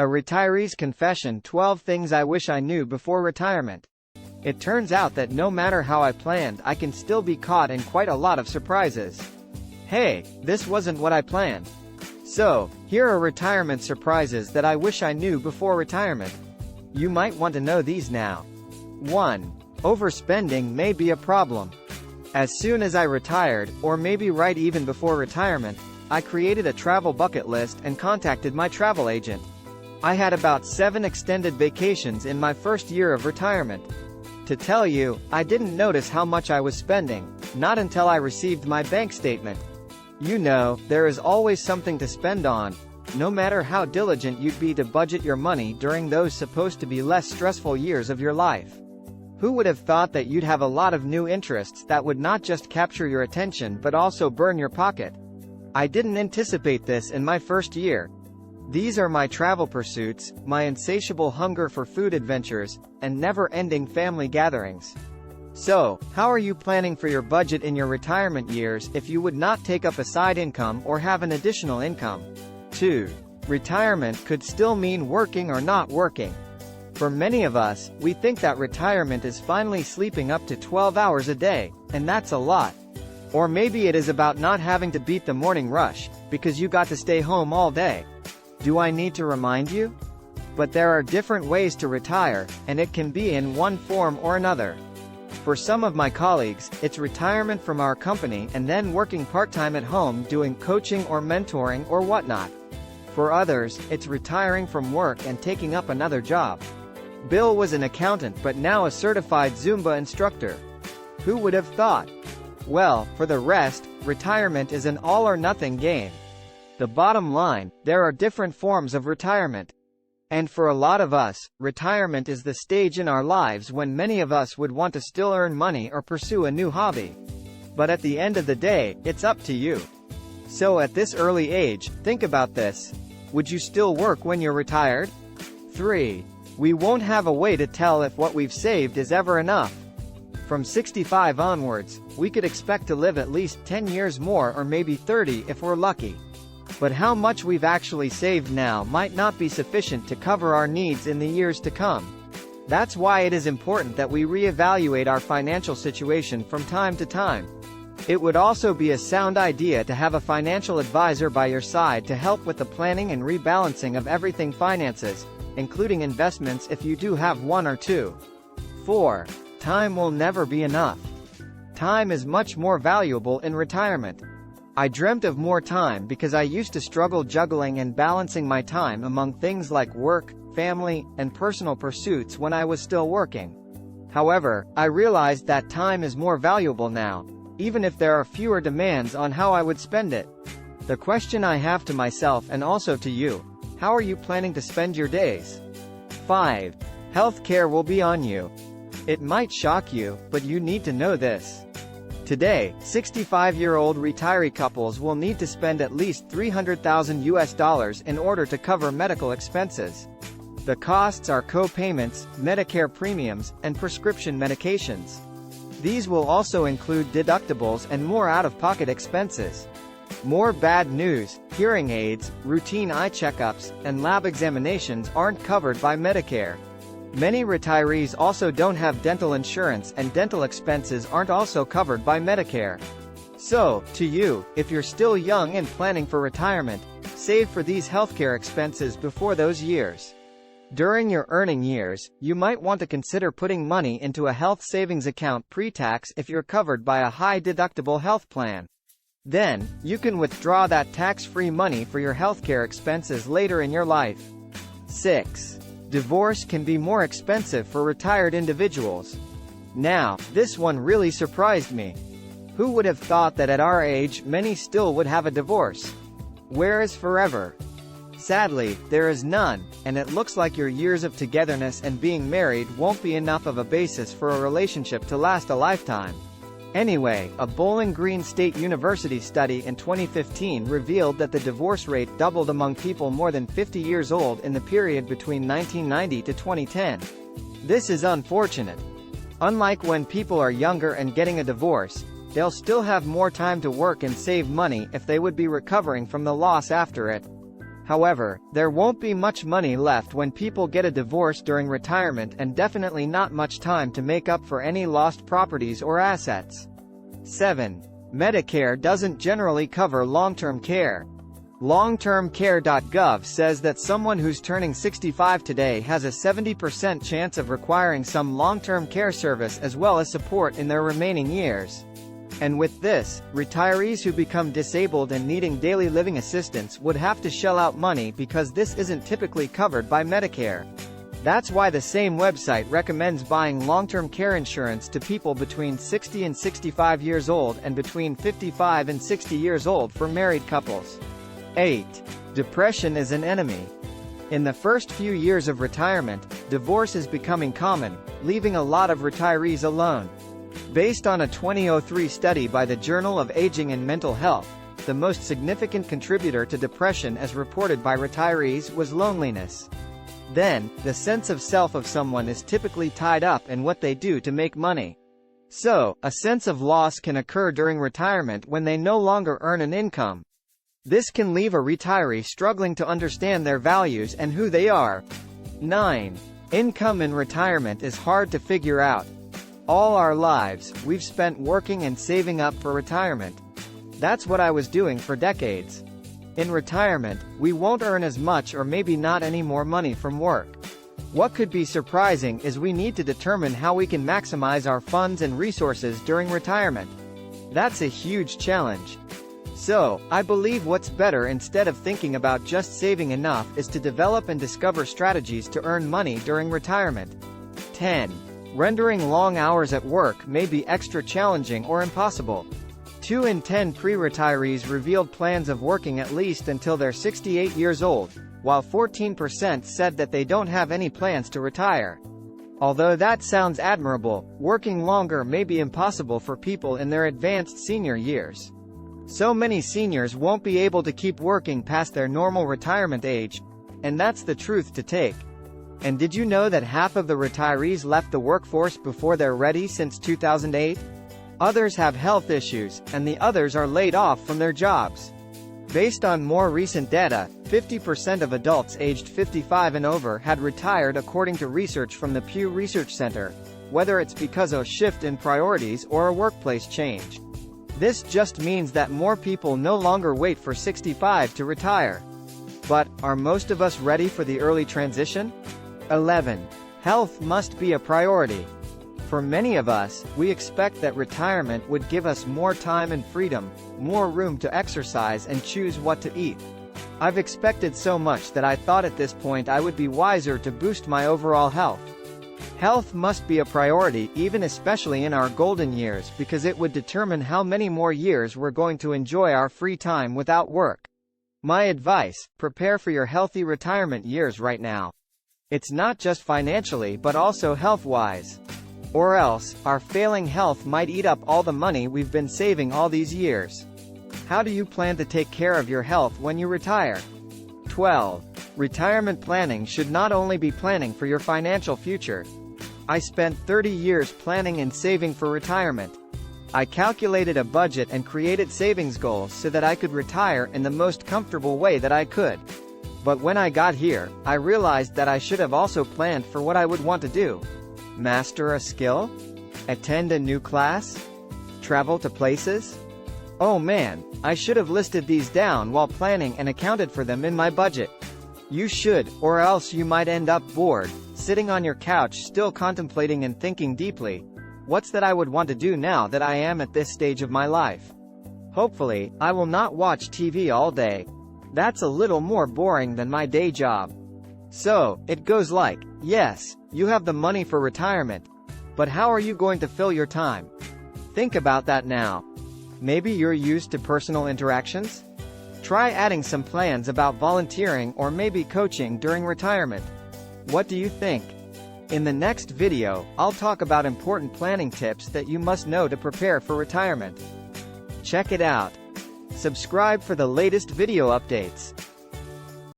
A retiree's confession: 12 things I wish I knew before retirement. It turns out that no matter how I planned, I can still be caught in quite a lot of surprises. Hey, this wasn't what I planned. So, here are retirement surprises that I wish I knew before retirement. You might want to know these now. 1. Overspending may be a problem. As soon as I retired, or maybe right even before retirement, I created a travel bucket list and contacted my travel agent. I had about 7 extended vacations in my first year of retirement. To tell you, I didn't notice how much I was spending, not until I received my bank statement. You know, there is always something to spend on, no matter how diligent you'd be to budget your money during those supposed to be less stressful years of your life. Who would have thought that you'd have a lot of new interests that would not just capture your attention but also burn your pocket? I didn't anticipate this in my first year. These are my travel pursuits, my insatiable hunger for food adventures, and never-ending family gatherings. So, how are you planning for your budget in your retirement years if you would not take up a side income or have an additional income? 2. Retirement could still mean working or not working. For many of us, we think that retirement is finally sleeping up to 12 hours a day, and that's a lot. Or maybe it is about not having to beat the morning rush, because you got to stay home all day. Do I need to remind you? But there are different ways to retire, and it can be in one form or another. For some of my colleagues, it's retirement from our company and then working part-time at home doing coaching or mentoring or whatnot. For others, it's retiring from work and taking up another job. Bill was an accountant but now a certified Zumba instructor. Who would have thought? Well, for the rest, retirement is an all-or-nothing game. The bottom line, there are different forms of retirement. And for a lot of us, retirement is the stage in our lives when many of us would want to still earn money or pursue a new hobby. But at the end of the day, it's up to you. So at this early age, think about this. Would you still work when you're retired? 3. We won't have a way to tell if what we've saved is ever enough. From 65 onwards, we could expect to live at least 10 years more or maybe 30 if we're lucky. But how much we've actually saved now might not be sufficient to cover our needs in the years to come. That's why it is important that we reevaluate our financial situation from time to time. It would also be a sound idea to have a financial advisor by your side to help with the planning and rebalancing of everything finances, including investments if you do have one or two. 4. Time will never be enough. Time is much more valuable in retirement. I dreamt of more time because I used to struggle juggling and balancing my time among things like work, family, and personal pursuits when I was still working. However, I realized that time is more valuable now, even if there are fewer demands on how I would spend it. The question I have to myself and also to you: how are you planning to spend your days? 5. Healthcare will be on you. It might shock you, but you need to know this. Today, 65-year-old retiree couples will need to spend at least $300,000 in order to cover medical expenses. The costs are co-payments, Medicare premiums, and prescription medications. These will also include deductibles and more out-of-pocket expenses. More bad news: hearing aids, routine eye checkups, and lab examinations aren't covered by Medicare. Many retirees also don't have dental insurance and dental expenses aren't also covered by Medicare. So, to you, if you're still young and planning for retirement, save for these healthcare expenses before those years. During your earning years, you might want to consider putting money into a health savings account pre-tax if you're covered by a high-deductible health plan. Then, you can withdraw that tax-free money for your healthcare expenses later in your life. 6. Divorce can be more expensive for retired individuals. Now, this one really surprised me. Who would have thought that at our age many still would have a divorce? Where is forever? Sadly, there is none, and it looks like your years of togetherness and being married won't be enough of a basis for a relationship to last a lifetime. Anyway, a Bowling Green State University study in 2015 revealed that the divorce rate doubled among people more than 50 years old in the period between 1990 to 2010. This is unfortunate. Unlike when people are younger and getting a divorce, they'll still have more time to work and save money if they would be recovering from the loss after it. However, there won't be much money left when people get a divorce during retirement, and definitely not much time to make up for any lost properties or assets. 7. Medicare doesn't generally cover long-term care. Longtermcare.gov says that someone who's turning 65 today has a 70% chance of requiring some long-term care service as well as support in their remaining years. And with this, retirees who become disabled and needing daily living assistance would have to shell out money because this isn't typically covered by Medicare. That's why the same website recommends buying long-term care insurance to people between 60 and 65 years old and between 55 and 60 years old for married couples. 8. Depression is an enemy. In the first few years of retirement, divorce is becoming common, leaving a lot of retirees alone. Based on a 2003 study by the Journal of Aging and Mental Health, the most significant contributor to depression as reported by retirees was loneliness. Then, the sense of self of someone is typically tied up in what they do to make money. So, a sense of loss can occur during retirement when they no longer earn an income. This can leave a retiree struggling to understand their values and who they are. 9. Income in retirement is hard to figure out. All our lives, we've spent working and saving up for retirement. That's what I was doing for decades. In retirement, we won't earn as much or maybe not any more money from work. What could be surprising is we need to determine how we can maximize our funds and resources during retirement. That's a huge challenge. So, I believe what's better instead of thinking about just saving enough is to develop and discover strategies to earn money during retirement. 10. Rendering long hours at work may be extra challenging or impossible. 2 in 10 pre-retirees revealed plans of working at least until they're 68 years old, while 14% said that they don't have any plans to retire. Although that sounds admirable, working longer may be impossible for people in their advanced senior years. So many seniors won't be able to keep working past their normal retirement age, and that's the truth to take. And did you know that half of the retirees left the workforce before they're ready since 2008? Others have health issues, and the others are laid off from their jobs. Based on more recent data, 50% of adults aged 55 and over had retired according to research from the Pew Research Center, whether it's because of a shift in priorities or a workplace change. This just means that more people no longer wait for 65 to retire. But, are most of us ready for the early transition? 11. Health must be a priority. For many of us, we expect that retirement would give us more time and freedom, more room to exercise and choose what to eat. I've expected so much that I thought at this point I would be wiser to boost my overall health. Health must be a priority, even especially in our golden years, because it would determine how many more years we're going to enjoy our free time without work. My advice: prepare for your healthy retirement years right now. It's not just financially but also health-wise. Or else, our failing health might eat up all the money we've been saving all these years. How do you plan to take care of your health when you retire? 12. Retirement planning should not only be planning for your financial future. I spent 30 years planning and saving for retirement. I calculated a budget and created savings goals so that I could retire in the most comfortable way that I could. But when I got here, I realized that I should have also planned for what I would want to do. Master a skill? Attend a new class? Travel to places? Oh man, I should have listed these down while planning and accounted for them in my budget. You should, or else you might end up bored, sitting on your couch still contemplating and thinking deeply, what's that I would want to do now that I am at this stage of my life? Hopefully, I will not watch TV all day. That's a little more boring than my day job. So, it goes like, yes, you have the money for retirement. But how are you going to fill your time? Think about that now. Maybe you're used to personal interactions? Try adding some plans about volunteering or maybe coaching during retirement. What do you think? In the next video, I'll talk about important planning tips that you must know to prepare for retirement. Check it out. Subscribe for the latest video updates.